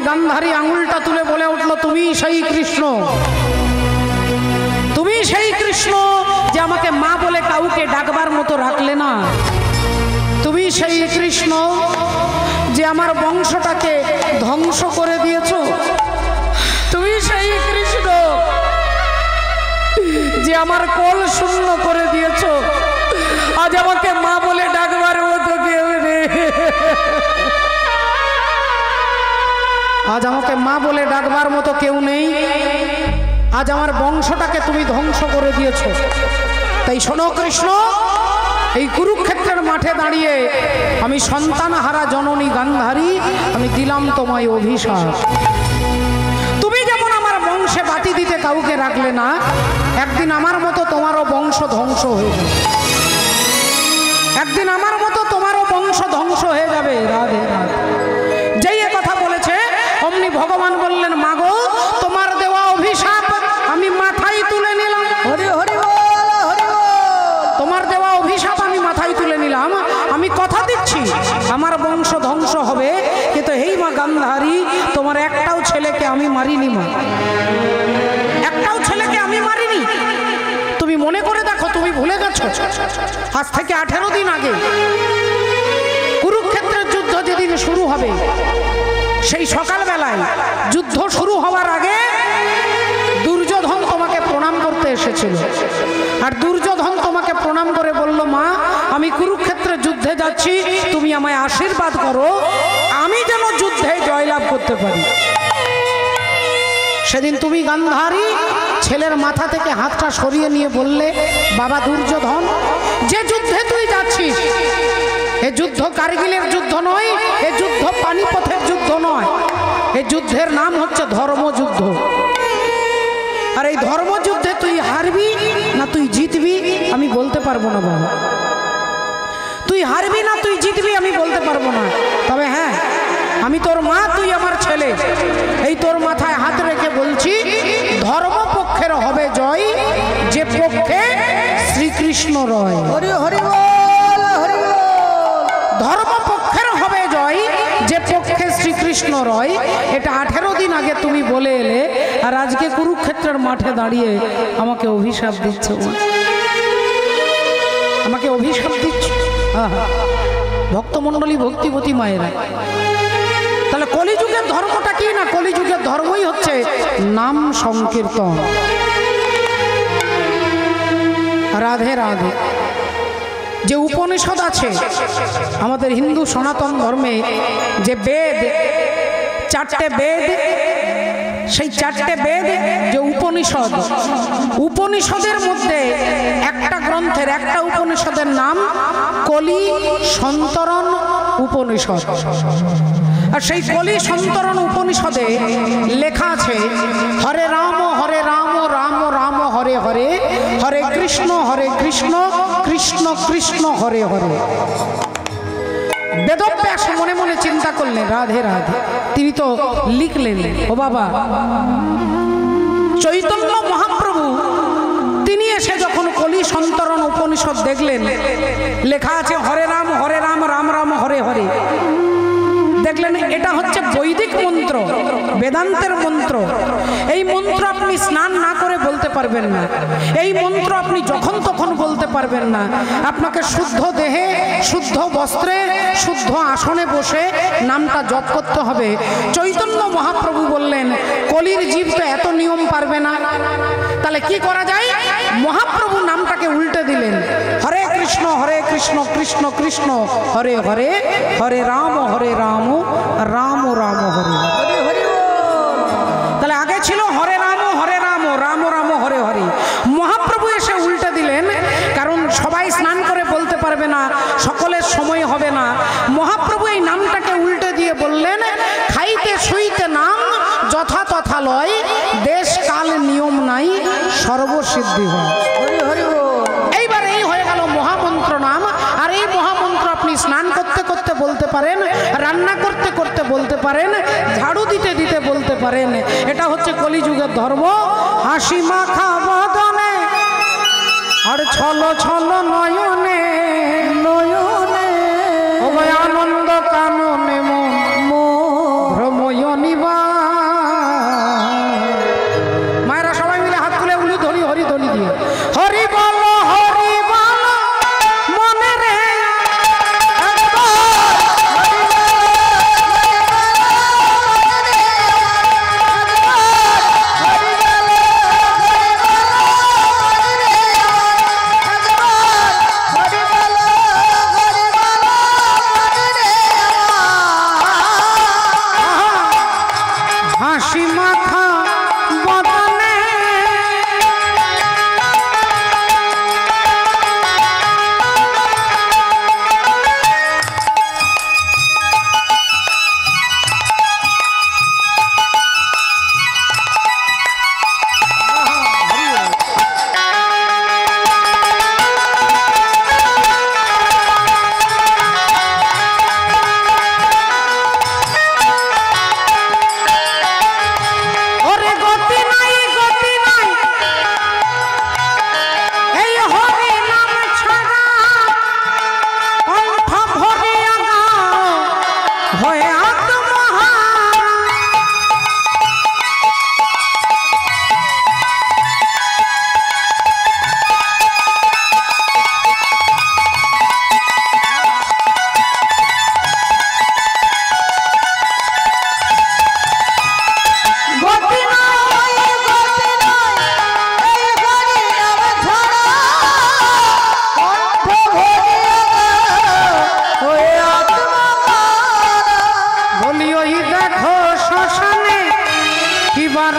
গান্ধারী আঙুলটা তুলে বলে উঠল, তুমি সেই কৃষ্ণ, তুমি সেই কৃষ্ণ যে আমাকে মা বলে কাউকে ডাকবার মতো রাখলে না। তুমি সেই কৃষ্ণ যে আমার বংশটাকে ধ্বংস করে দিয়েছ। তুমি সেই কৃষ্ণ যে আমার কোল শূন্য করে দিয়েছ। আজ আমাকে মা বলে ডাকবার মতো কেউ নেই। আজ আমাকে মা বলে ডাকবার মতো কেউ নেই। আজ আমার বংশটাকে তুমি ধ্বংস করে দিয়েছ। তাই শোনো কৃষ্ণ, এই কুরুক্ষেত্রের মাঠে দাঁড়িয়ে আমি সন্তানহারা জননী গান্ধারী, আমি দিলাম তোমায় অভিশাপ। তুমি যেমন আমার বংশে বাটি দিতে কাউকে রাখলে না, একদিন আমার মতো তোমারও বংশ ধ্বংস হয়ে যাবে। একদিন আমার মতো তোমারও বংশ ধ্বংস হয়ে যাবে। রাধে রাধে। যেই এ কথা বলেছে অমনি ভগবান বললেন, মাগো তোমার দেওয়া অভিশাপ আমি মাথায় তুলে নিলাম। হরি হরি বল, হরি বল। তোমার দেওয়া অভিশাপ আমি মাথায় তুলে নিলাম। আমি কথা দিচ্ছি আমার বংশ ধ্বংস হবে, কিন্তু হেই মা গান্ধারী, তোমার একটাও ছেলেকে আমি মারিনি মা, একটাও ছেলেকে আমি মারিনি। তুমি মনে করে দেখো, তুমি ভুলে গেছো আজ থেকে 18 দিন আগে কুরুক্ষেত্রের যুদ্ধ যেদিন শুরু হবে, সেই সকালবেলায় যুদ্ধ শুরু হওয়ার আগে দুর্যোধন তোমাকে প্রণাম করতে এসেছিল। আর দুর্যোধন তোমাকে প্রণাম করে বলল, মা আমি কুরুক্ষেত্রের যুদ্ধে যাচ্ছি, তুমি আমায় আশীর্বাদ করো, আমি যেন যুদ্ধে জয়লাভ করতে পারি। সেদিন তুমি গান্ধারী ছেলের মাথা থেকে হাতটা সরিয়ে নিয়ে বললে, বাবা দুর্যোধন, যে যুদ্ধে তুই যাচ্ছিস এ যুদ্ধ কারগিলের যুদ্ধ নয়, এ যুদ্ধ পানিপথের যুদ্ধ নয়, এ যুদ্ধের নাম হচ্ছে ধর্মযুদ্ধ। আর এই ধর্মযুদ্ধে তুই হারবি না তুই জিতবি আমি বলতে পারবো না বাবা। তুই হারবি না তুই জিতবি আমি বলতে পারবো না। তবে হ্যাঁ, আমি তোর মা, তুই আমার ছেলে। এই তোর মাথায় হাত রেখে বলছি, ধর্মপক্ষের হবে জয়, যে পক্ষে শ্রীকৃষ্ণ রয়। হরি হরি বল, হরি বল। ধর্মপক্ষের হবে জয়, যে পক্ষে শ্রীকৃষ্ণ রয়। এটা 18 দিন আগে তুমি বলে এলে, আর আজকে কুরুক্ষেত্রের মাঠে দাঁড়িয়ে আমাকে অভিশাপ দিচ্ছ, আমাকে অভিশাপ দিচ্ছ। ভক্তমণ্ডলী, ভক্তিবতী মায়েরা, তাহলে কলিযুগের ধর্মটা কি না? কলিযুগের ধর্মই হচ্ছে নাম সংকীর্তন। রাধে রাধে। যে উপনিষদ আছে আমাদের হিন্দু সনাতন ধর্মে, যে বেদ, 4টে বেদ, সেই 4টে বেদ যে উপনিষদ, উপনিষদের মধ্যে একটা গ্রন্থের, একটা উপনিষদের নাম কলি সন্তরণ উপনিষদ। আর সেই কলি সন্তরণ উপনিষদে লেখা আছে, হরে রাম রাম রাম হরে হরে, হরে কৃষ্ণ কৃষ্ণ কৃষ্ণ হরে হরে। বেদব্যাস মনে মনে চিন্তা করলেন, রাধে রাধে, তিনি তো লিখলেন। ও বাবা, চৈতন্য মহাপ্রভু তিনি এসে যখন কলি সন্তরণ উপনিষদ দেখলেন, লেখা আছে হরে রাম রাম রাম হরে হরে, দেখলেন এটা হচ্ছে বৈদিক মন্ত্র, বেদান্তের মন্ত্র। এই মন্ত্র আপনি স্নান না করে বলতে পারবেন না, এই মন্ত্র আপনি যখন তখন বলতে পারবেন না। আপনাকে শুদ্ধ দেহে, শুদ্ধ বস্ত্রে, শুদ্ধ আসনে বসে নামটা জপ করতে হবে। চৈতন্য মহাপ্রভু বললেন, কলির জীব তো এত নিয়ম পারবে না, তাহলে কি করা যায়? মহাপ্রভু নামটাকে উল্টে দিলেন, হরে কৃষ্ণ কৃষ্ণ কৃষ্ণ হরে হরে, হরে রাম রাম রাম হরে হরে। তাহলে আগে ছিল হরে রাম রাম রাম হরে হরে। মহাপ্রভু এসে উল্টে দিলেন, কারণ সবাই স্নান করে বলতে পারবে না, সকলের সময় হবে না। মহাপ্রভু এই নামটাকে উল্টে দিয়ে বললেন, খাইতে শুইতে নাম যথা তথা লয়, দেশ কাল নিয়ম নাই সর্বসিদ্ধি হয়। এইবার এই হয়ে গেল মহামন্ত্র নাম। আর এই মহামন্ত্র আপনি স্নান করতে করতে বলতে পারেন, রান্না করতে করতে বলতে পারেন, ঝাড়ু দিতে দিতে বলতে পারেন। এটা হচ্ছে কলিযুগের ধর্ম। হাসি মাখা বদনে আর ছল ছল নয়নে নয়নে, আনন্দ কাননে মন ভ্রময় নিবাস হাসি মাখা বদনে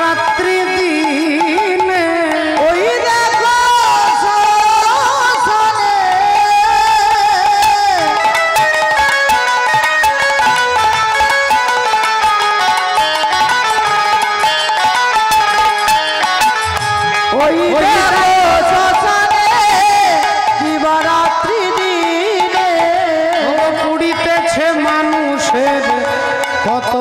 রাত্রি দিনে ওই দেখো শ্মশানে দিবারাত্রি দিনে পুড়িতেছে মানুষের কত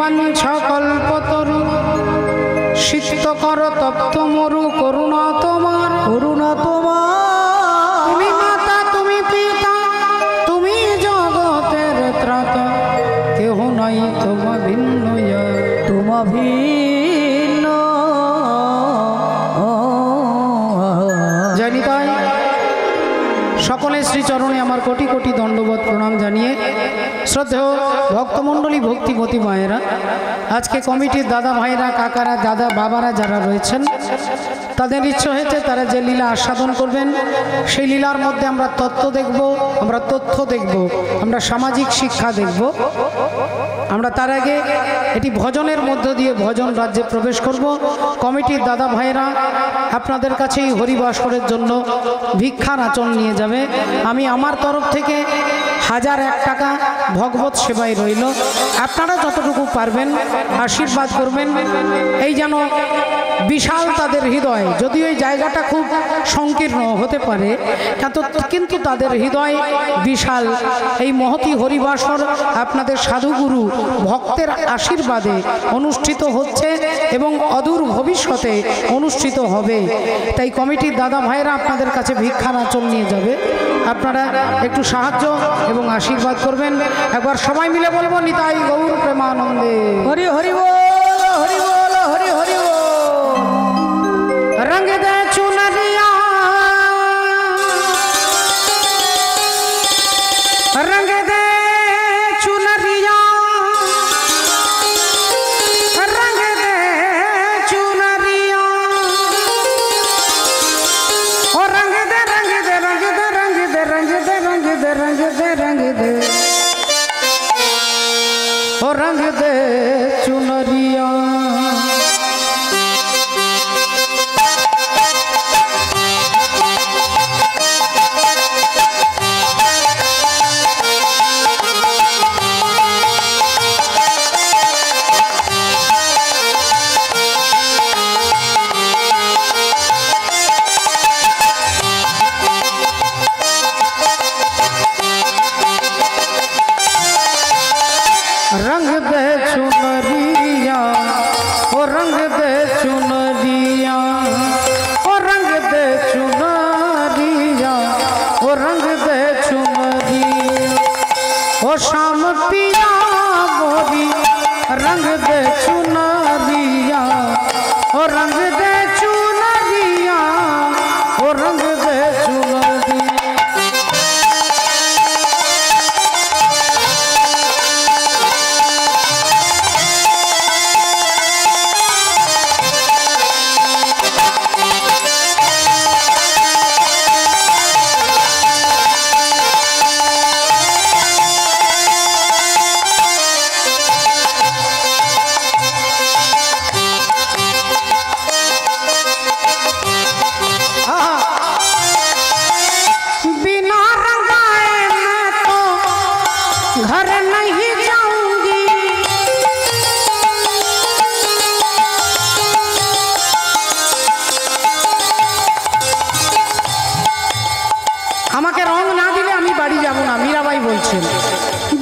বাঞ্ছা কল্পতরু সিদ্ধ কর তপ্ত মরু করুণা তোমার তুমি মাতা তুমি পিতা তুমি জগতের ত্রাতা কেহ নাই তোমা ভিন্ন জানি তাই সকলে শ্রীচরণে আমার কোটি কোটি দণ্ডবোধ প্রণাম জানিয়ে শ্রদ্ধেয় ভক্তমণ্ডলী ভক্তিমতী মায়েরা, আজকে কমিটির দাদা ভাইরা কাকারা দাদা বাবারা যারা রয়েছেন তাদের ইচ্ছে হয়েছে তারা যে লীলা আস্বাদন করবেন সেই লীলার মধ্যে আমরা তত্ত্ব দেখব, আমরা তথ্য দেখব, আমরা সামাজিক শিক্ষা দেখব। আমরা তার আগে এটি ভজনের মধ্য দিয়ে ভজন রাজ্যে প্রবেশ করব। কমিটির দাদা ভাইরা আপনাদের কাছেই হরিবাসরের জন্য ভিক্ষার আঁচল নিয়ে যাবে। আমি আমার তরফ থেকে 1001 টাকা ভগবত সেবায় রইল। আপনারা যতটুকু পারবেন আশীর্বাদ করবেন। এই যেন বিশাল তাদের হৃদয়, যদিও এই জায়গাটা খুব সংকীর্ণ হতে পারে কিন্তু তাদের হৃদয় বিশাল। এই মহতি হরিবাসর আপনাদের সাধুগুরু ভক্তের আশীর্বাদে অনুষ্ঠিত হচ্ছে এবং অদূর ভবিষ্যতে অনুষ্ঠিত হবে। তাই কমিটির দাদা ভাইরা আপনাদের কাছে ভিক্ষার আঁচল নিয়ে যাবে। আপনারা একটু সাহায্য এবং আশীর্বাদ করবেন। একবার সবাই মিলে বলবো নিতাই গৌর প্রেমানন্দে হরি হরি বল, হরি বল, হরি হরি বল। रंग दे चुनरिया रंग दे चुनरिया रंग दे चुनरिया ओ रंग दे रंग दे रंग दे रंग दे रंग दे रंग दे रंग दे रंग दे ओ रंग दे चुनरिया। रंग दे चुनरिया ओ रंग दे चुनरिया ओ रंग दे चुनरिया ओ रंग दे चुनरिया ओ शाम पिया मोरी रंग दे चुनरिया ओ रंग दे चुनरिया ओ रंग दे चुनरिया। घर नहीं जाऊंगी আমাকে রং না দিলে আমি বাড়ি যাব না, মীরাবাই বলছেন।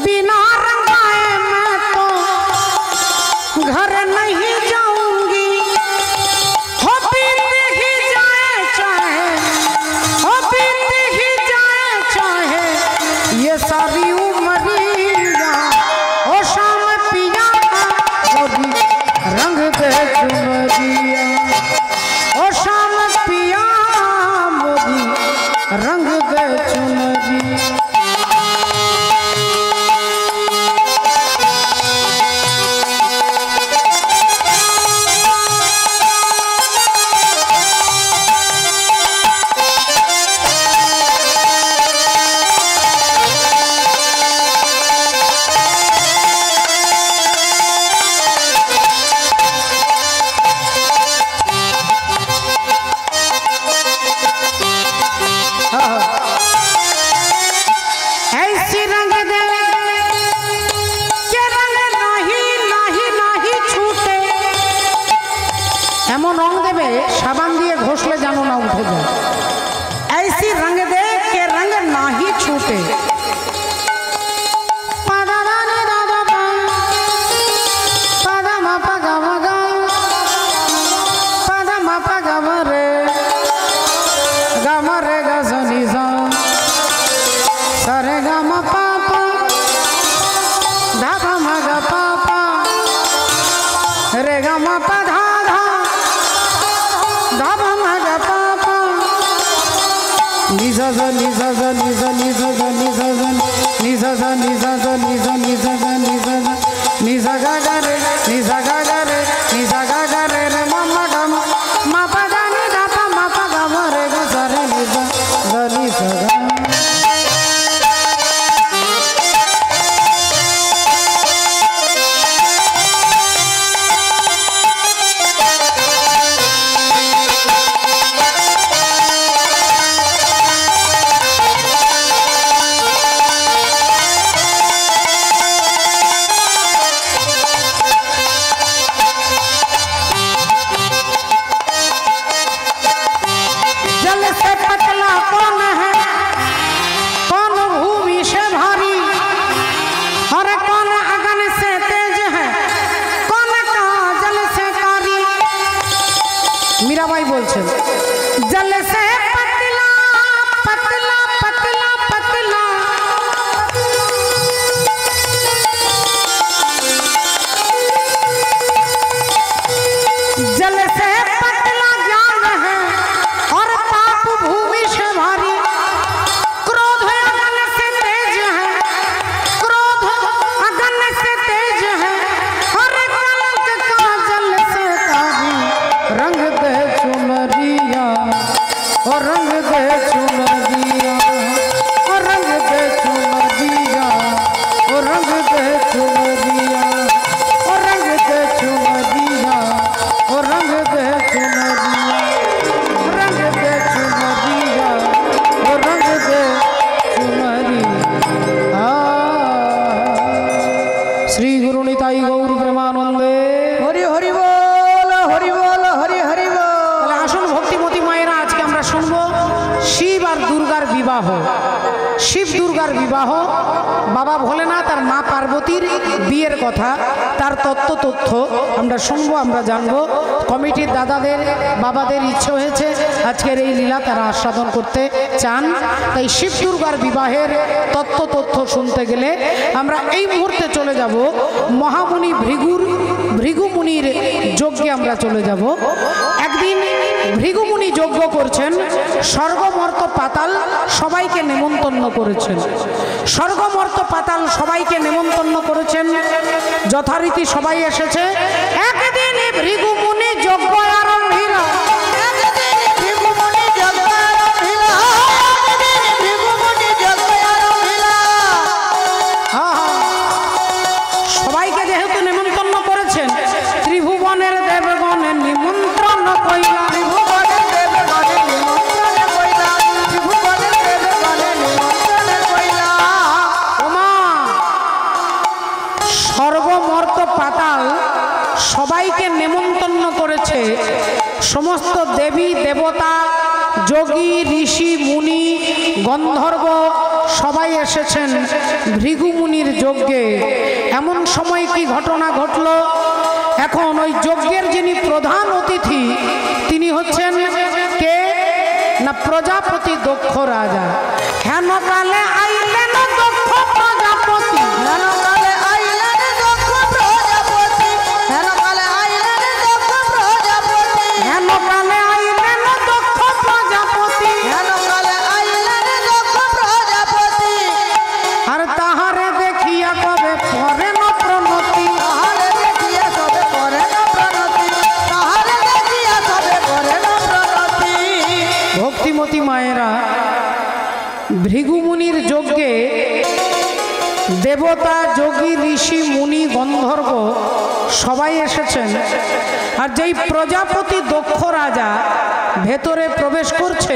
बिना रंगाए मैं तो घर नहीं जाऊंगी हो बीत ही जाए चाहे हो बीत ही जाए चाहे ये सारी उमरिया ओ शाम पिया मोरी रंग दे चुनरिया ओ शाम पिया मोरी रंग दे चुनरिया। নিজা নিজা নিজা নিজা নিজা নিজা নিজা নিজা নিজা নিজা নিজা গাগারে নিজা গাগারে নিজা গাগারে রে মামা গাম মাপা গানি গাপা মাপা গাম রে গারে নিজা নিজা मीराबाई बोलছেন जल से पतला पतला पतला पतला जल से पतला ज्ञान है और पाप भूमि से भारी क्रोध अगन से तेज है क्रोध अगन से तेज है और कलंक का जल से कारी रंग दे चुनरिया और रंग दे चुनरिया और रंग दे चुनरिया और रंग दे चुनरिया और रंग दे चुनरिया और रंग दे चुनरिया रंग दे चुनरिया और रंग दे चुनरिया। श्री गुरु निताई गौर प्रेमानंदे हरि हरि बोल हरि बोल हरि हरि बोल। आसन भक्तिमती मायेरा आज के আমরা শুনবো শিব আর দুর্গার বিবাহ। শিব দুর্গার বিবাহ, বাবা ভোলেনাথ আর মা পার্বতীর বিয়ের কথা, তার তথ্য আমরা শুনবো, আমরা জানবো। কমিটির দাদাদের বাবাদের ইচ্ছে হয়েছে আজকের এই লীলা তারা আস্বাদন করতে চান, তাই শিব দুর্গার বিবাহের তথ্য শুনতে গেলে আমরা এই মুহূর্তে চলে যাব মহামুনি ভৃগুমুনির যজ্ঞে আমরা চলে যাব। একদিন ভৃগুমুনি যজ্ঞ করছেন, স্বর্গমর্ত পাতাল সবাইকে নেমন্তন্ন করেছেন। স্বর্গমর্ত পাতাল সবাইকে নেমন্তন্ন করেছেন, যথারীতি সবাই এসেছে। একদিন ভৃগুমুনি যজ্ঞ আরম্ভিল, সবাইকে যেহেতু নেমন্তন্ন করেছেন, ত্রিভুবনের দেবগণে নিমন্ত্রণ কইলা, স্বর্গমর্ত পাতাল সবাইকে নেমন্তন্ন করেছে। সমস্ত দেবী দেবতা, যোগী ঋষি মুনি গন্ধর্ব সবাই এসেছেন ভৃগুমুনির যজ্ঞে। এমন সময় কি ঘটনা ঘটল, এখন ওই যজ্ঞের যিনি প্রধান অতিথি তিনি হচ্ছেন কে না প্রজাপতি দক্ষ রাজা। হেন কালে আইলেন দক্ষ প্রজাপতি, হেন কালে আইলেন দক্ষ প্রজাপতি, হেন কালে আইলেন দক্ষ প্রজাপতি, হেন কালে আইলেন দক্ষ প্রজাপতি, হেন কালে আইলেন দক্ষ প্রজাপতি। আর তাহারে দেখিয়া কবে করেন প্রণতি, তাহারে দেখিয়া কবে করেন প্রণতি, তাহারে দেখিয়া কবে করেন প্রণতি। ভক্তিমতী মায়েরা, ভৃগুমুনির যজ্ঞে দেবতা, যোগী, ঋষি, মুনি, গন্ধর্ব সবাই এসেছেন। আর যেই প্রজাপতি দক্ষ রাজা ভেতরে প্রবেশ করছে,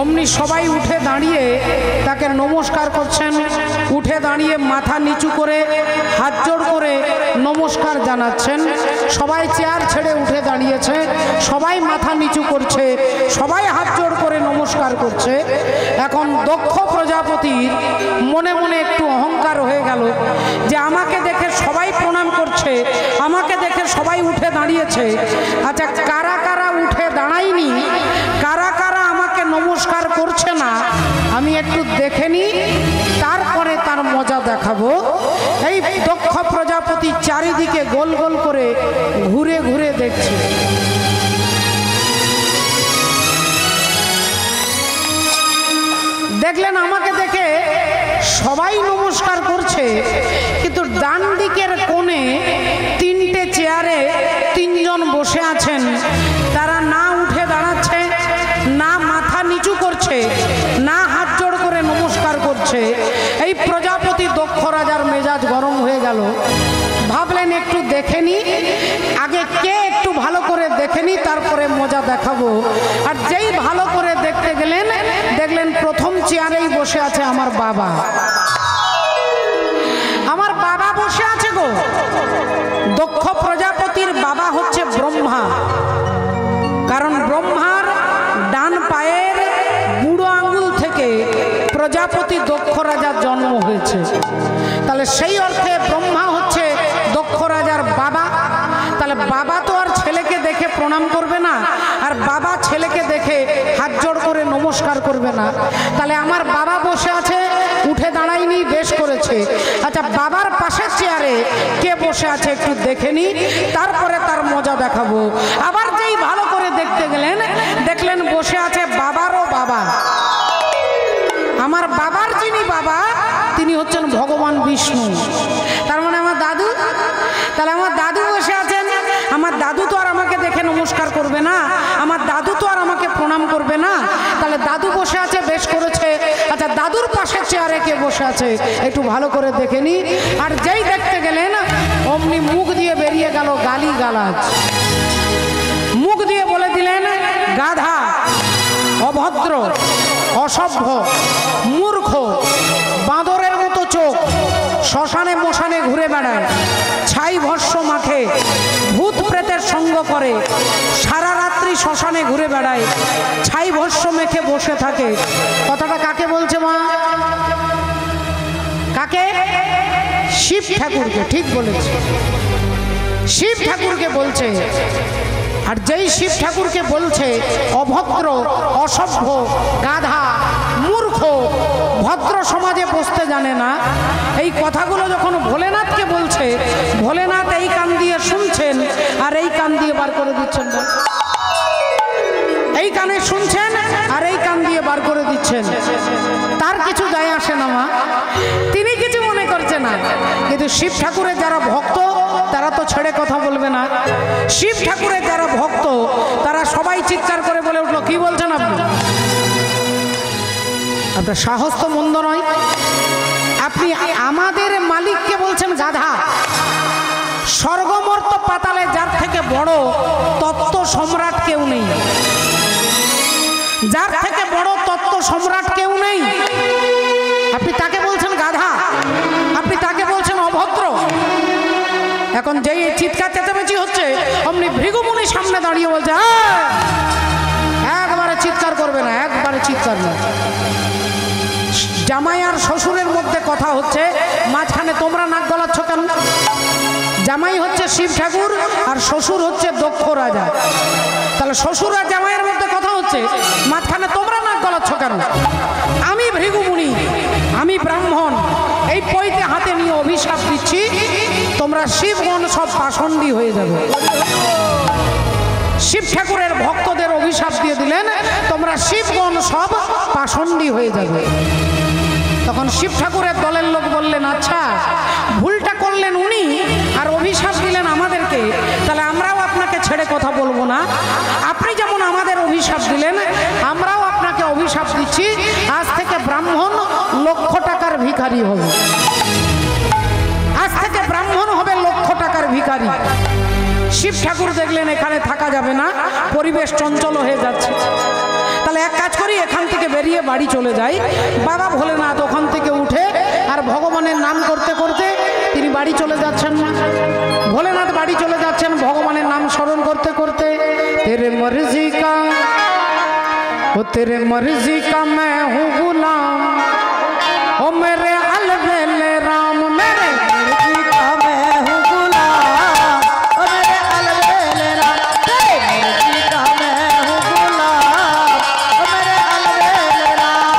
অমনি সবাই উঠে দাঁড়িয়ে তাকে নমস্কার করছেন। উঠে দাঁড়িয়ে মাথা নিচু করে হাত জোড় করে নমস্কার জানাচ্ছেন। সবাই চেয়ার ছেড়ে উঠে দাঁড়িয়েছে, সবাই মাথা নিচু করছে, সবাই হাত জোড় করে নমস্কার করছে। এখন দক্ষ প্রজাপতির মনে মনে একটু অহংকার হয়ে গেল যে আমাকে দেখে সবাই প্রণাম করছে, আমাকে দেখে সবাই উঠে দাঁড়িয়েছে। আচ্ছা, কারা কারা উঠে দাঁড়ায়নি, কারা কারা আমাকে নমস্কার করছে না, আমি একটু দেখে নিই, তারপরে তার মজা দেখাবো। এই দক্ষ প্রজাপতি চারিদিকে গোল গোল করে ঘুরে ঘুরে দেখছে। প্রজাপতি দক্ষ রাজার মেজাজ গরম হয়ে গেল। ভাবলেন একটু দেখে নি, আগে কে একটু ভালো করে দেখে নি, তারপরে মজা দেখাবো। আর যেই ভালো করে দেখতে গেলেন, দেখলেন প্রথম চেয়ারেই বসে আছে আমার বাবা। আমার বাবা বসে আছে গো। দক্ষ প্রজাপতির বাবা হচ্ছে ব্রহ্মা। কারণ ব্রহ্মার ডান পায়ের বুড়ো আঙ্গুল থেকে প্রজাপতি দক্ষ রাজার জন্ম হয়েছে। তাহলে সেই অর্থে ব্রহ্মা হচ্ছে দক্ষ রাজার বাবা। তাহলে বাবা তো আর ছেলেকে দেখে প্রণাম করবে না, আর বাবা ছেলেকে দেখে হাত জোড় করে নমস্কার করবে না। তাহলে আমার বাবা বসে আছে, উঠে দাঁড়ায়নি, বেশ করেছে। আচ্ছা, বাবার পাশের চেয়ারে কে বসে আছে একটু দেখে নি, তারপরে তার মজা দেখাবো। আবার যেই ভালো করে দেখতে গেলেন, দেখলেন বসে আছে বাবারও বাবা। আমার বাবার যিনি বাবা, তিনি হচ্ছেন ভগবান বিষ্ণু। তার মানে আমার দাদু। তাহলে আমার দাদু বসে আছেন। আমার দাদু তো আর আমাকে দেখে নমস্কার করবে না, আমার দাদু তো আর আমাকে প্রণাম করবে না। তাহলে দাদু বসে আছে, বেশ করেছে। আচ্ছা, দাদুর পাশের চেয়ারে কে বসে আছে একটু ভালো করে দেখে নি। আর যেই দেখতে গেলেন, অমনি মুখ দিয়ে বেরিয়ে গেল গালি গালাজ। মুখ দিয়ে বলে দিলেন গাধা, অভদ্র, অসভ্য, মূর্খ, বাঁদরের মতো চোখ, শ্মশানে মশানে ঘুরে বেড়ায়, ছাই ভস্য মাখে, ভূত প্রেতের সঙ্গ করে, সারা রাত্রি শ্মশানে ঘুরে বেড়ায়, ছাই ভস্য মেখে বসে থাকে। কথাটা কাকে বলছে মা? কাকে? শিব ঠাকুরকে। ঠিক বলেছে, শিব ঠাকুরকে বলছে। আর যেই শিব ঠাকুরকে বলছে অভদ্র, অসভ্য, গাধা, মূর্খ, ভদ্র সমাজে বসতে জানে না, এই কথাগুলো যখন ভোলেনাথকে বলছে, ভোলেনাথ এই কান দিয়ে শুনছেন আর এই কান দিয়ে বার করে দিচ্ছেন না। এই কানে শুনছেন আর এই কান দিয়ে বার করে দিচ্ছেন। তার কিছু যায় আসে না মা, তিনি কিছু মনে করছে না। কিন্তু শিব ঠাকুরের যারা ভক্ত, তারা তো ছেড়ে কথা বলবে না। শিব ঠাকুরের যারা ভক্ত, তারা সবাই চিৎকার করে বলে উঠলো, কি বলছেন আপনি? আপনার সাহস তো মন্দ নয়। আপনি আমাদের মালিককে বলছেন গাধা। স্বর্গমর্ত পাতালে যার থেকে বড় তত্ত্ব সম্রাট কেউ নেই। যার থেকে বড় তত্ত্ব সম্রাট কেউ নেই। আপনি তাকে বলছেন গাধা, আপনি তাকে বলছেন অভদ্র। এখন যেই চিৎকার চেঁচামেচি হচ্ছে, অমনি ভৃগুমুনি সামনে দাঁড়িয়ে বলছে, একবারে চিৎকার করবে না, একবারে চিৎকার না। জামাই আর শ্বশুরের মধ্যে কথা হচ্ছে, মাঝখানে তোমরা নাক গলাচ্ছ কেন? জামাই হচ্ছে শিব ঠাকুর আর শ্বশুর হচ্ছে দক্ষ রাজা। তাহলে শ্বশুর আর জামাইয়ের মধ্যে কথা হচ্ছে, মাঝখানে তোমরা নাক গলাচ্ছ কেন? আমি ভৃগুমুনি, আমি ব্রাহ্মণ, এই পৈতে হাতে নিয়ে অভিশাপ দিচ্ছি, তোমরা শিবগণ সব পাষণ্ডী হয়ে যাবে। শিব ঠাকুরের ভক্তদের অভিশাপ দিয়ে দিলেন, তোমরা শিবগণ সব পাষণ্ডী হয়ে যাবে। তখন শিব ঠাকুরের দলের লোক বললেন, আচ্ছা ভুলটা করলেন উনি আর অভিশাপ দিলেন আমাদেরকে, তাহলে আমরাও আপনাকে ছেড়ে কথা বলবো না। আপনি যেমন আমাদের অভিশাপ দিলেন, আমরাও আপনাকে অভিশাপ দিচ্ছি, আজ থেকে ব্রাহ্মণ লক্ষ টাকার ভিখারি হবে। আজ থেকে ব্রাহ্মণ হবে লক্ষ টাকার ভিখারি। শিব ঠাকুর দেখলেন এখানে থাকা যাবে না, পরিবেশ চঞ্চল হয়ে যাচ্ছে। তাহলে এক কাজ করি, এখান থেকে বেরিয়ে বাড়ি চলে যাই। বাবা ভোলেনাথ ওখান থেকে উঠে আর ভগবানের নাম করতে করতে তিনি বাড়ি চলে যাচ্ছেন। ভোলেনাথ বাড়ি চলে যাচ্ছেন ভগবানের নাম স্মরণ করতে করতে। তেরে মর্জি কা ও তেরে মর্জি কা मैं हूँ गुलाम, ओ मेरे अलबेले राम, मेरे मर्जी का मैं हूँ गुलाम, ओ मेरे अलबेले राम, तेरे मर्जी का मैं हूँ गुलाम, ओ मेरे अलबेले राम।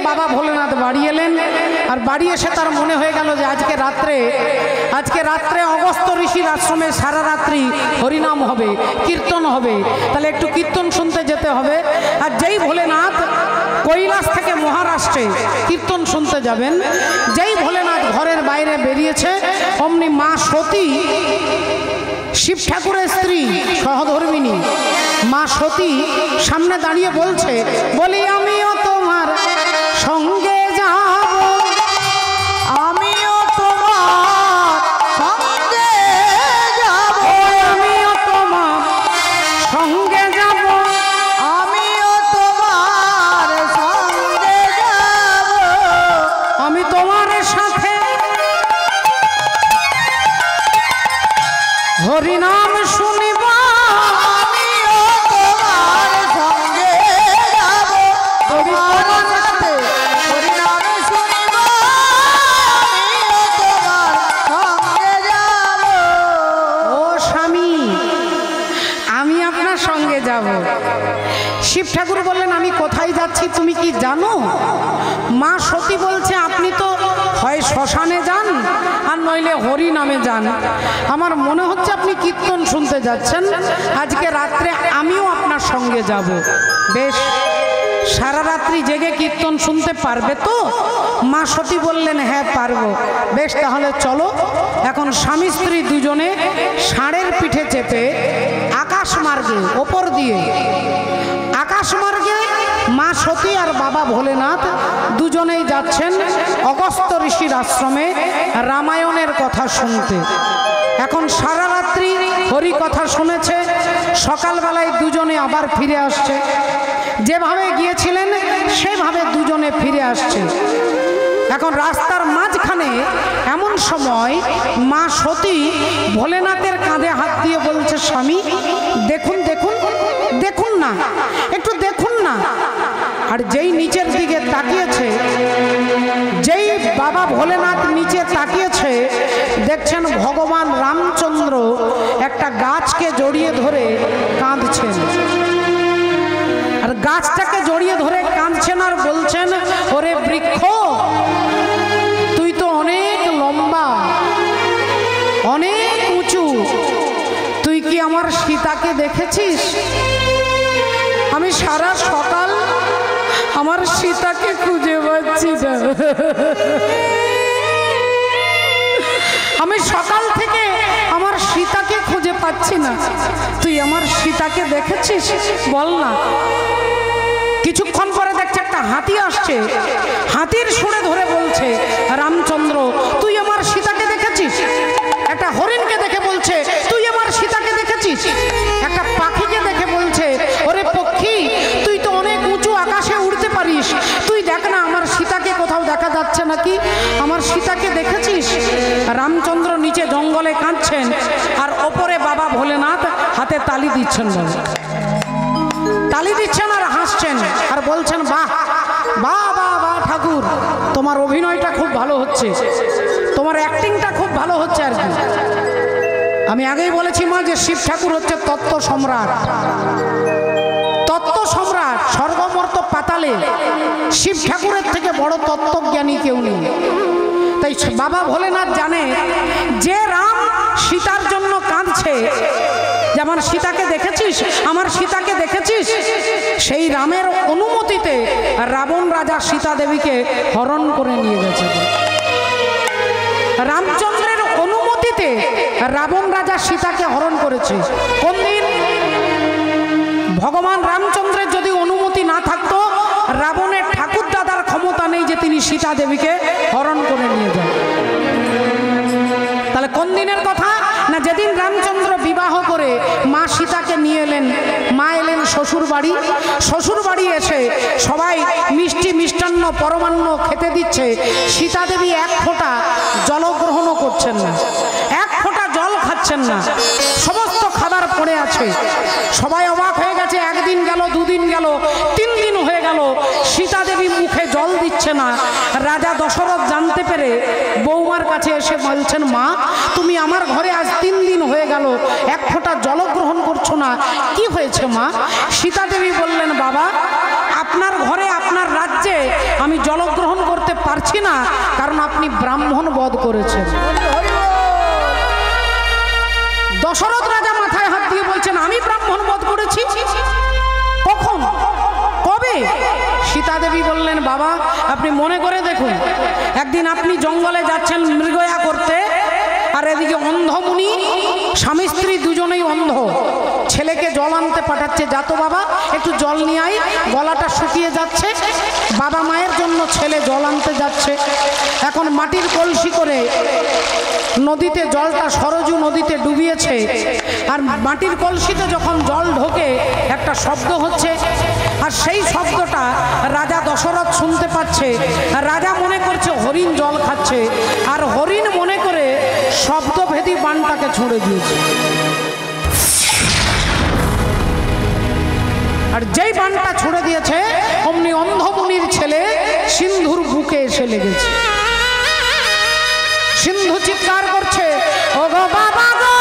বাবা ভোলেনাথ বাড়ি এলেন। আর বাড়ি এসে তার মনে হয়ে গেল যে আজকে রাত্রে অগস্ত্য ঋষির আশ্রমে সারা রাত্রি হরিনাম হবে, কীর্তন হবে, তাহলে একটু কীর্তন শুনতে যেতে হবে। আর যেই ভোলেনাথ কৈলাস থেকে মহারাষ্ট্রে কীর্তন শুনতে যাবেন, যেই ভোলেনাথ ঘরের বাইরে বেরিয়েছে, অমনি মা সতী, শিব ঠাকুরের স্ত্রী সহধর্মিনী মা সতী সামনে দাঁড়িয়ে বলছে, বলি আমিও তোমার সঙ্গে যাব, আমিও তোমার সঙ্গে যাব, আমিও তোমার সঙ্গে যাব, আমিও তোমার সঙ্গে যাব, আমি তোমার সাথে হরিনাম শুনিব, আমিও তোমার সঙ্গে যাব, তোমার সাথে হরিনাম শুনিব, আমিও তোমার সঙ্গে যাব। ও স্বামী, আমি আপনার সঙ্গে যাব। শিব ঠাকুর বললেন, আমি কোথায় যাচ্ছি তুমি কি জানো? মা সতী বলছে, আপনি তো হয় শ্মশানে যান আর নইলে হরি নামে যান, আমার মনে হচ্ছে আপনি কীর্তন শুনতে যাচ্ছেন, আজকে রাত্রে আমিও আপনার সঙ্গে যাব। বেশ, সারা রাত্রি জেগে কীর্তন শুনতে পারবে তো? মা সতী বললেন, হ্যাঁ পারবো। বেশ, তাহলে চলো। এখন স্বামী স্ত্রী দুজনে ষাঁড়ের পিঠে চেপে আকাশ মার্গে, ওপর দিয়ে আকাশ মার্গে মা সতী আর বাবা ভোলেনাথ দুজনেই যাচ্ছেন অগস্ত্য ঋষির আশ্রমে রামায়ণের কথা শুনতে। এখন সারা রাত্রি হরি কথা শুনেছে, সকালবেলায় দুজনে আবার ফিরে আসছে, যেভাবে গিয়েছিলেন সেভাবে দুজনে ফিরে আসছে। এখন রাস্তার মাঝখানে এমন সময় মা সতী ভোলেনাথের কাঁধে হাত দিয়ে বলছে, স্বামী দেখুন দেখুন দেখুন না, একটু দেখুন না। আর যেই নিচের দিকে তাকিয়েছে, যেই বাবা ভোলেনাথ নিচে তাকিয়েছে, দেখছেন ভগবান রামচন্দ্র একটা গাছকে জড়িয়ে ধরে কাঁদছেন। আর গাছটাকে জড়িয়ে ধরে কাঁদছেন আর বলছেন, ওরে বৃক্ষ, তুই তো অনেক লম্বা, অনেক উঁচু, তুই কি আমার সীতাকে দেখেছিস? আমি সারা সকাল আমার সীতাকে খুঁজে পাচ্ছি না, আমি সকাল থেকে আমার সীতাকে খুঁজে পাচ্ছি না, তুই আমার সীতাকে দেখেছিস? বল না। কিছুক্ষণ পরে দেখছে একটা হাতি আসছে, হাতির সুরে ধরে বলছে, রামচন্দ্র তুই আমার সীতাকে দেখেছিস? একটা হরিণকে দেখে বলছে, তুই আমার সীতাকে দেখেছিস? একটা পাখিকে দেখে বলছে, ওরে পক্ষী, তুই তো অনেক উঁচু আকাশে উড়তে পারিস, তুই দেখ না আমার সীতাকে কোথাও দেখা যাচ্ছে নাকি, আমার সীতাকে দেখেছিস? রামচন্দ্র নিচে জঙ্গলে কাঁদছেন আর ওপরে বাবা ভোলেনাথ হাতে তালি দিচ্ছেন, তালি দিচ্ছেন আর হাসছেন আর বলছেন, বাহ বাহ বাহ বাহ ঠাকুর, তোমার অভিনয়টা খুব ভালো হচ্ছে, তোমার অ্যাক্টিংটা খুব ভালো হচ্ছে। আর কি আমি আগেই বলেছি মা, যে শিব ঠাকুর হচ্ছে তত্ত্ব সম্রাট, তত্ত্ব সম্রাট। স্বর্গমর্ত পাতালে শিব ঠাকুরের থেকে বড় তত্ত্বজ্ঞানী কেউ নেই। তাই বাবা ভোলেনাথ জানে যে রাম সীতার জন্য কাঁদছে, যে আমার সীতাকে দেখেছিস, আমার সীতাকে দেখেছিস, সেই রামের অনুমতিতে রাবণ রাজা সীতা দেবীকে হরণ করে নিয়ে গেছে। রামচন্দ্রের অনুমতিতে রাবণ রাজা সীতাকে হরণ করেছে। কোন দিন? ভগবান রামচন্দ্রের যদি অনুমতি না থাকতো, রাবণের ঠাকুর দাদার ক্ষমতা নেই যে তিনি সীতা দেবীকে হরণ করে নিয়ে যান। তাহলে কোন দিনের কথা? না যেদিন রামচন্দ্র বিবাহ করে মা সীতাকে নিয়ে এলেন, মা এলেন শ্বশুর বাড়ি, শ্বশুর বাড়ি এসে সবাই মিষ্টি মিষ্টান্ন পরমান্ন খেতে দিচ্ছে, সীতা দেবী এক ফোঁটা জলগ্রহণও করছেন না, এক ফোঁটা জল খাচ্ছেন না, সমস্ত খাবার পড়ে আছে। সবাই অবাক হয়ে গেছে, একদিন গেল, দুদিন গেল, 3 দিন হয়ে গেল, সীতা দেবী মুখে জল দিচ্ছে না। রাজা দশরথ জানতে পেরে বৌমার কাছে এসে বলছেন, মা তুমি আমার ঘরে আজ 3 দিন হয়ে গেল, এক ফোঁটা জল গ্রহণ করছো না, কি হয়েছে মা? সীতা দেবী বললেন, বাবা আপনার ঘরে আপনার রাজ্যে আমি জলগ্রহণ করতে পারছি না, কারণ আপনি ব্রাহ্মণ বধ করেছেন। দশরথ রাজা মাথায় হাত দিয়ে বলছেন, আমি ব্রাহ্মণ বধ করেছি? কখন, কবে? সীতা দেবী বললেন, বাবা আপনি মনে করে দেখুন, একদিন আপনি জঙ্গলে যাচ্ছেন মৃগয়া করতে, আর এদিকে অন্ধমুনি, স্বামী স্ত্রী দুজনেই অন্ধ, ছেলেকে জল আনতে পাঠাচ্ছে, যাতো বাবা একটু জল নিয়ে আয়, গলাটা শুকিয়ে যাচ্ছে। বাবা মায়ের জন্য ছেলে জল আনতে যাচ্ছে। এখন মাটির কলসি করে নদীতে জলটা সরজু নদীতে ডুবিয়েছে, আর মাটির কলসিতে যখন জল ঢোকে একটা শব্দ হচ্ছে, আর সেই শব্দটা রাজা দশরথ শুনতে পাচ্ছে। রাজা মনে করছে হরিণ জল খাচ্ছে, আর হরিণ মনে করে শব্দভেদী বানটাকে ছুঁড়ে দিয়েছে। আর যেই বানটা ছুঁড়ে দিয়েছে অমনি অন্ধমুনির ছেলে সিন্ধুর বুকে এসে লেগেছে। সিন্ধু চিৎকার করছে, ও গো বাবা গো,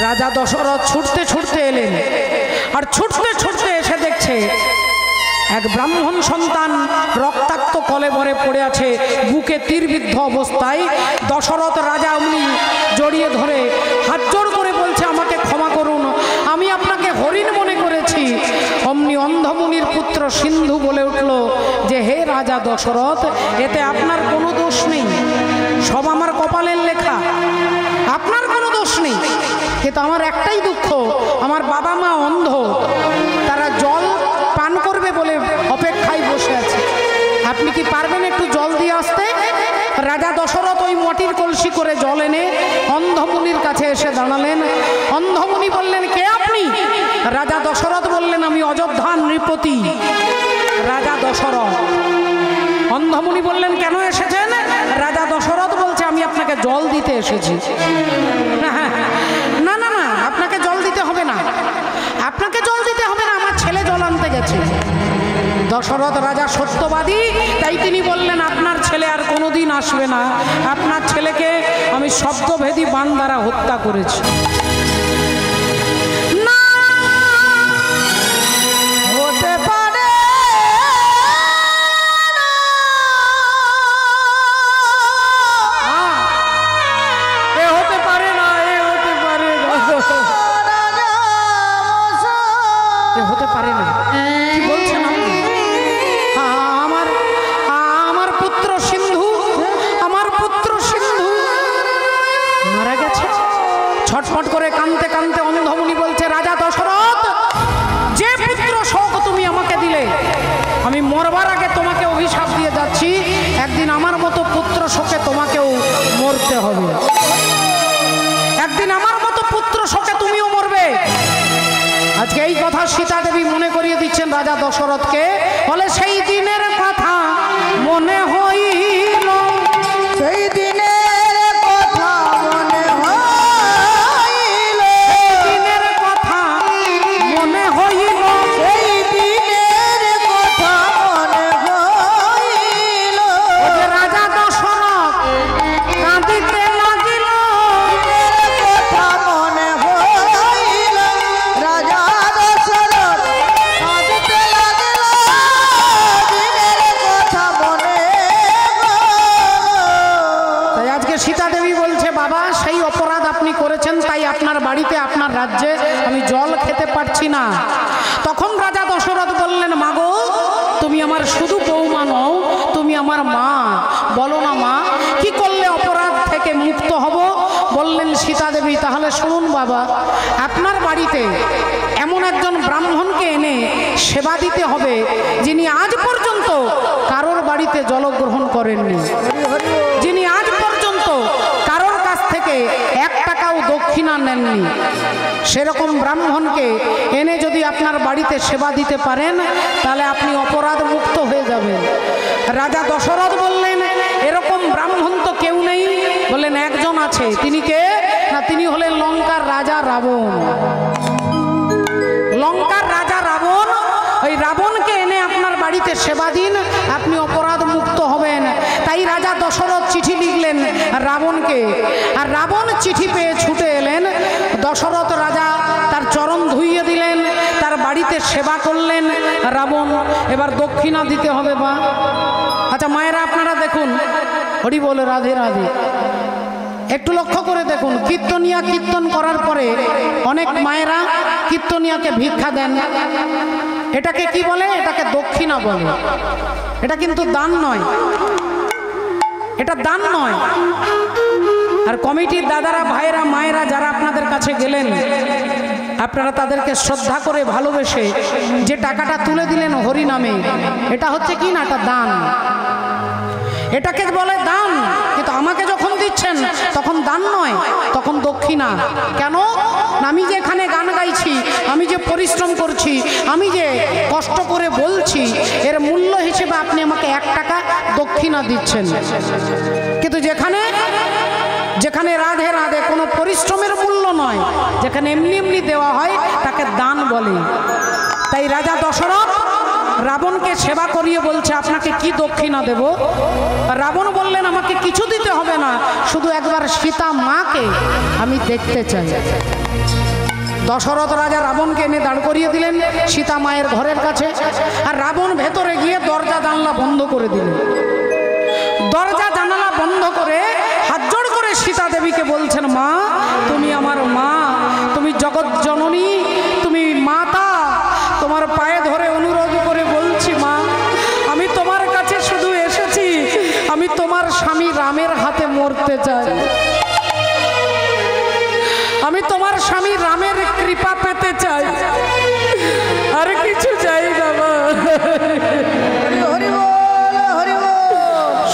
রাজা দশরথ ছুটতে ছুটতে এলেন, আর ছুটতে ছুটতে এসে দেখছে এক ব্রাহ্মণ সন্তান রক্তাক্ত কলেবরে পড়ে আছে, বুকে তীরবিদ্ধ অবস্থায়। দশরথ রাজা অমনি জড়িয়ে ধরে হাত জোড় করে বলছে, আমাকে ক্ষমা করুন, আমি আপনাকে হরিণ মনে করেছি। অমনি অন্ধমুনির পুত্র সিন্ধু বলে উঠল যে, হে রাজা দশরথ, এতে আপনার কোনো দোষ নেই, সব আমার কপালের লেখা, আপনার কোনো দোষ নেই। কিন্তু আমার একটাই দুঃখ, আমার বাবা মা অন্ধ, তারা জল পান করবে বলে অপেক্ষায় বসে আছে, আপনি কি পারবেন একটু জল দিয়ে আসতে? রাজা দশরথ ওই মাটির কলসি করে জল এনে অন্ধমুনির কাছে এসে দাঁড়ালেন। অন্ধমুনি বললেন, কে আপনি? রাজা দশরথ বললেন, আমি অযোধ্যা নৃপতি রাজা দশরথ। অন্ধমুনি বললেন, কেন এসেছেন? রাজা দশরথ বলছে, আমি আপনাকে জল দিতে এসেছি। না না না, আপনাকে জল দিতে হবে না, আপনাকে জল দিতে হবে না, আমার ছেলে জল আনতে গেছে। দশরথ রাজা সত্যবাদী, তাই তিনি বললেন, আপনার ছেলে আর কোনোদিন আসবে না, আপনার ছেলেকে আমি শব্দভেদী বাণ দ্বারা হত্যা করেছি। ছটফট করে কাঁদতে কাঁদতে অন্ধমুনি বলছে, রাজা দশরথ, যে পুত্র শোক তুমি আমাকে দিলে, আমি মরবার আগে তোমাকে অভিশাপ দিয়ে যাচ্ছি, একদিন আমার মতো পুত্র শোকে তোমাকেও মরতে হবে, একদিন আমার মতো পুত্র শোকে তুমিও মরবে। আজকে এই কথা সীতা দেবী মনে করিয়ে দিচ্ছেন রাজা দশরথকে, বলে সেই দিনের কথা মনে হইল, সেই দিনের কথা মনে বাড়িতে আপনার রাজ্যে আমি জল খেতে পারছি না। তখন রাজা দশরথ বললেন, মাগো তুমি আমার শুধু বৌমা নও, তুমি আমার মা, বলো না মা কি করলে অপরাধ থেকে মুক্ত হব? বললেন, সীতা দেবী, তাহলে শুনুন বাবা, আপনার বাড়িতে এমন একজন ব্রাহ্মণকে এনে সেবা দিতে হবে যিনি আজ পর্যন্ত কারোর বাড়িতে জলগ্রহণ করেননি, যিনি আজ পর্যন্ত কারোর কাছ থেকে 1 টাকাও দক্ষিণা নেননি। সেরকম ব্রাহ্মণকে এনে যদি আপনার বাড়িতে সেবা দিতে পারেন তাহলে আপনি অপরাধ মুক্ত হয়ে যাবেন। রাজা দশরথ বললেন, এরকম ব্রাহ্মণ তো কেউ নেই। বললেন, একজন আছে। তিনি কে? না, তিনি হলেন লঙ্কার রাজা রাবণ। লঙ্কার রাজা রাবণ, ওই রাবণকে এনে আপনার বাড়িতে সেবা দিন, আপনি অপরাধ মুক্ত হবেন। তাই রাজা দশরথ চিঠি লিখলেন রাবণকে, আর রাবণ চিঠি পেয়ে ছুটে এলেন। দশরথ রাজা তার চরণ ধুইয়ে দিলেন, তার বাড়িতে সেবা করলেন রাবণ। এবার দক্ষিণা দিতে হবে বা। আচ্ছা মায়েরা, আপনারা দেখুন, হরি বল, রাধে রাধে। একটু লক্ষ্য করে দেখুন, কীর্তনিয়া কীর্তন করার পরে অনেক মায়েরা কীর্তনিয়াকে ভিক্ষা দেন। এটাকে কি বলে? এটাকে দক্ষিণা বলে। এটা কিন্তু দান নয়, এটা দান নয়। আর কমিটির দাদারা, ভাইরা, মায়েরা যারা আপনাদের কাছে গেলেন, আপনারা তাদেরকে শ্রদ্ধা করে ভালোবেসে যে টাকাটা তুলে দিলেন হরি নামে, এটা হচ্ছে কি না? এটা দান। এটাকে বলে দান। কিন্তু আমাকে যখন দিচ্ছেন তখন দান নয়, তখন দক্ষিণা। কেন? আমি যে এখানে গান গাইছি, আমি যে পরিশ্রম করছি, আমি যে কষ্ট করে বলছি, এর মূল্য হিসেবে আপনি আমাকে 1 টাকা দক্ষিণা দিচ্ছেন। কিন্তু যেখানে যেখানে রাধে রাধে কোনো পরিশ্রমের মূল্য নয়, যেখানে এমনি এমনি দেওয়া হয়, তাকে দান বলে। তাই রাজা দশরথ রাবণকে সেবা করিয়ে বলছে, আপনাকে কি দক্ষিণা দেব? রাবণ বললেন, আমাকে কিছু দিতে হবে না, শুধু একবার সীতা মাকে আমি দেখতে চাই। দশরথ রাজা রাবণকে এনে দাঁড় করিয়ে দিলেন সীতা মায়ের ঘরের কাছে, আর রাবণ ভেতরে গিয়ে দরজা জানলা বন্ধ করে দিলেন। দরজা জানালা বন্ধ করে হাত জোড় করে সীতা দেবীকে বলছেন, মা, তুমি আমার মা, তুমি জগৎ জননী, তুমি মাতা। তোমার পায়ে ধরে অনুরোধ করে বলছি, মা, আমি তোমার কাছে শুধু এসেছি, আমি তোমার স্বামী রামের হাতে মরতে চাই। আমি তোমার স্বামী রামের কৃপা পেতে চাই, আর কিছু চাই না মা।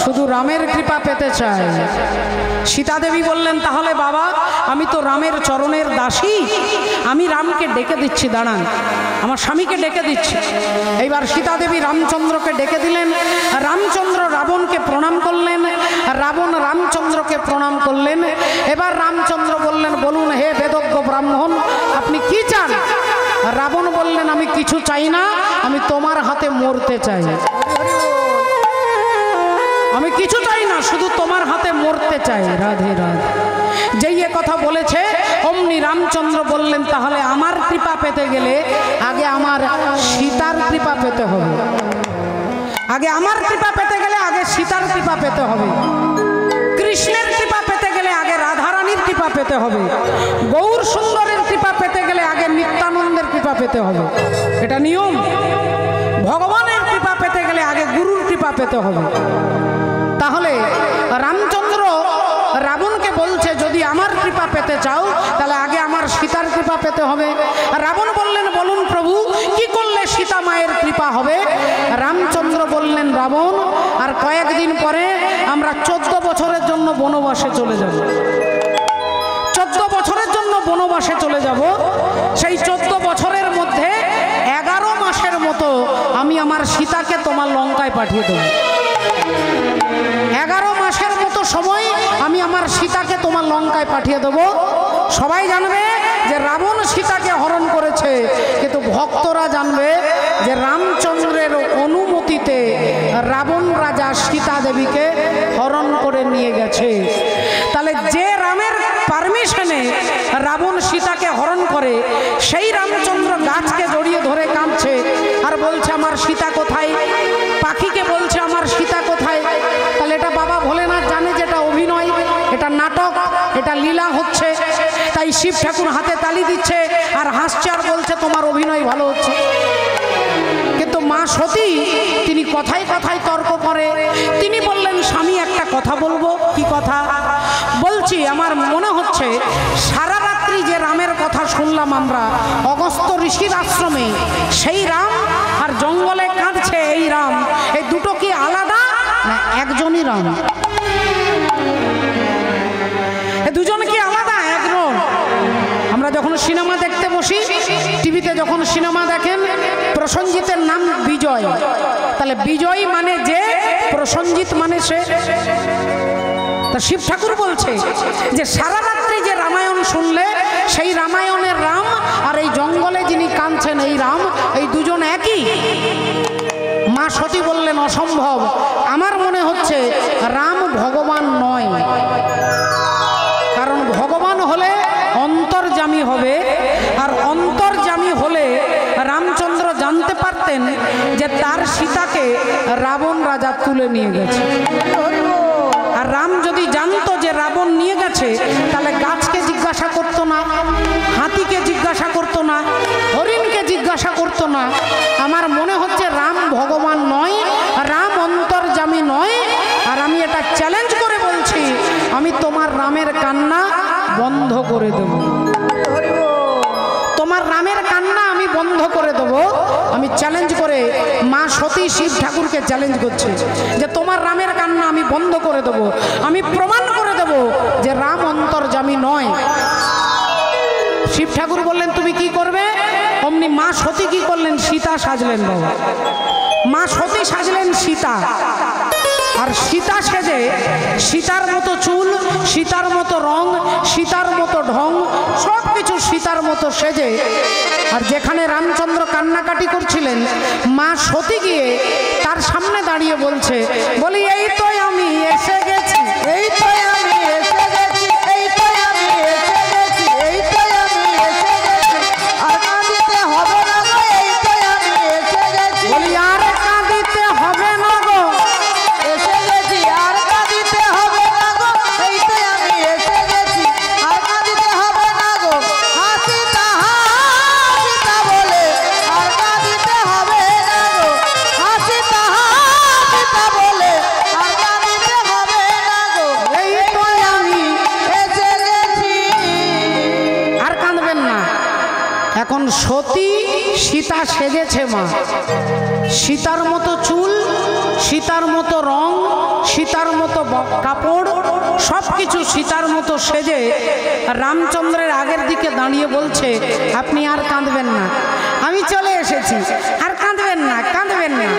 শুধু রামের কৃপা পেতে চাই। সীতা দেবী বললেন, তাহলে বাবা, আমি তো রামের চরণের দাসী, আমি রামকে ডেকে দিচ্ছি, দাঁড়ান, আমার স্বামীকে ডেকে দিচ্ছি। এইবার সীতা দেবী রামচন্দ্রকে ডেকে দিলেন। রামচন্দ্র রাবণকে প্রণাম করলেন, রাবণ রামচন্দ্রকে প্রণাম করলেন। এবার রামচন্দ্র বললেন, বলুন হে বেদজ্ঞ ব্রাহ্মণ, আপনি কি চান? রাবণ বললেন, আমি কিছু চাই না, আমি তোমার হাতে মরতে চাই। আমি কিছু চাই না, শুধু তোমার হাতে মরতে চাই। রাধে রাধে। যেই এ কথা বলেছে অমনি রামচন্দ্র বললেন, তাহলে আমার কৃপা পেতে গেলে আগে আমার সীতার কৃপা পেতে হবে। আগে আমার কৃপা পেতে গেলে আগে সীতার কৃপা পেতে হবে। কৃষ্ণের কৃপা পেতে গেলে আগে রাধারানীর কৃপা পেতে হবে। গৌর সুন্দরের কৃপা পেতে গেলে আগে নিত্যানন্দের কৃপা পেতে হবে। এটা নিয়ম। ভগবানের কৃপা পেতে গেলে আগে গুরুর কৃপা পেতে হবে। তাহলে রামচন্দ্র রাবণকে বলছে, যদি আমার কৃপা পেতে চাও তাহলে আগে আমার সীতার কৃপা পেতে হবে। রাবণ বললেন, বলুন প্রভু, কি করলে সীতা মায়ের কৃপা হবে? রামচন্দ্র বললেন, রাবণ, আর কয়েকদিন পরে আমরা 14 বছরের জন্য বনবাসে চলে যাব। 14 বছরের জন্য বনবাসে চলে যাব। সেই 14 বছরের মধ্যে 11 মাসের মতো আমি আমার সীতাকে তোমার লঙ্কায় পাঠিয়ে দেব। 11 মাসের মতো সময় আমি আমার সীতাকে তোমার লঙ্কায় পাঠিয়ে দেব। সবাই জানবে যে রাবণ সীতাকে হরণ করেছে, কিন্তু ভক্তরা জানবে যে রামচন্দ্রের অনুমতিতে রাবণ রাজা সীতা দেবীকে হরণ করে নিয়ে গেছে। তাহলে যে রামের পারমিশনে রাবণ সীতাকে হরণ করে, সেই রামচন্দ্র গাছকে জড়িয়ে ধরে কাঁদছে আর বলছে, আমার সীতা কোথায়? পাখিকে বলছে, আমার সীতা কোথায়? তাহলে এটা বাবা ভোলেনাথ জানে যে এটা অভিনয়, এটা নাটক, এটা লীলা হচ্ছে। তাই শিব ঠাকুর হাতে তালি দিচ্ছে আর হাসছে আর বলছে, তোমার অভিনয় ভালো হচ্ছে। কিন্তু মা সতী তিনি কথায় কথায় তর্ক করে। তিনি বললেন, স্বামী একটা কথা বলবো। কি কথা? বলছি, আমার মনে হচ্ছে হচ্ছে সারা রাত্রি যে রামের কথা শুনলাম আমরা অগস্ত্য ঋষির আশ্রমে, সেই রাম আর জঙ্গলে কাঁদছে এই রাম, এই দুটো কি আলাদা না একজনই রাম? এই দুজন কি আলাদা? একজন। আমরা যখন সিনেমা দেখতে বসি, টিভিতে যখন সিনেমা দেখেন, প্রসেনজিতের নাম বিজয়, তাহলে বিজয় মানে যে, প্রসেনজিৎ মানে সে। তা শিব ঠাকুর বলছে যে সারা রাত্রি যে রামায়ণ শুনলে সেই রামায়ণের রাম আর এই জঙ্গলে যিনি কাঁদছেন এই রাম, এই দুজন একই। মা সতী বললেন অসম্ভব, আমার মনে হচ্ছে রাম ভগবান নয়, কারণ ভগবান হলে অন্তর্যামী হবে, আর অন্তর্যামী হলে রামচন্দ্র জানতে পারতেন যে তার সীতাকে রাবণ রাজা তুলে নিয়ে গেছে। আর রাম যদি জানতো যে রাবণ নিয়ে গেছে, তাহলে গাছকে জিজ্ঞাসা করতো না, হাতিকে জিজ্ঞাসা করতো না, হরিণকে জিজ্ঞাসা করতো না। আমার মনে হচ্ছে রাম ভগবান নয়, রাম অন্তর্যামী নয়। আর আমি এটা চ্যালেঞ্জ করে বলছি, আমি তোমার রামের কান্না বন্ধ করে দেব। তোমার রামের কান্না আমি বন্ধ করে দেব। আমি চ্যালেঞ্জ করে মা সতী শিব ঠাকুরকে চ্যালেঞ্জ করছে যে তোমার রামের কান্না আমি বন্ধ করে দেব। আমি প্রমাণ করে দেব যে রাম অন্তর্যামী নয়। শিব ঠাকুর বললেন তুমি কি করবে? অমনি মা সতী কি করলেন? সীতা সাজলেন। বাবা, মা সতী সাজলেন সীতা। আর সীতা সেজে, সীতার মতো চুল, সীতার মতো রং, সীতার মতো ঢং, সব কিছু সীতার মতো সেজে, আর যেখানে রামচন্দ্র কান্নাকাটি করছিলেন, মা সতী গিয়ে তার সামনে দাঁড়িয়ে বলছে, বলি এই তো আমি এসে গেছি, এই তো আমি এসে গেছি, এই তো আমি এসে গেছি, এই তো আমি এসে গেছি, আর কাঁদিতে হবে না গো, এই তো আমি এসে গেছি। বলি আর কাঁদিতে হবে না গো, এসে গেছি, আর কাঁদিতে হবে না গো, এই তো আমি এসে গেছি, আর কাঁদিতে হবে না গো, হাসিতা হাসিতা বলে, আর কাঁদিতে হবে না গো, হাসিতা হাসিতা বলে, আর কাঁদিতে হবে না গো, এই তো আমি এসে গেছি। আর কাঁদবেন না। এখন সতী সীতা সেজেছে মা, সীতার মতো চুল, সীতার মতো রং, সীতার মতো কাপড়, সব কিছু সীতার মতো সেজে রামচন্দ্রের আগের দিকে দাঁড়িয়ে বলছে, আপনি আর কাঁদবেন না, আমি চলে এসেছি, আর কাঁদবেন না, কাঁদবেন না।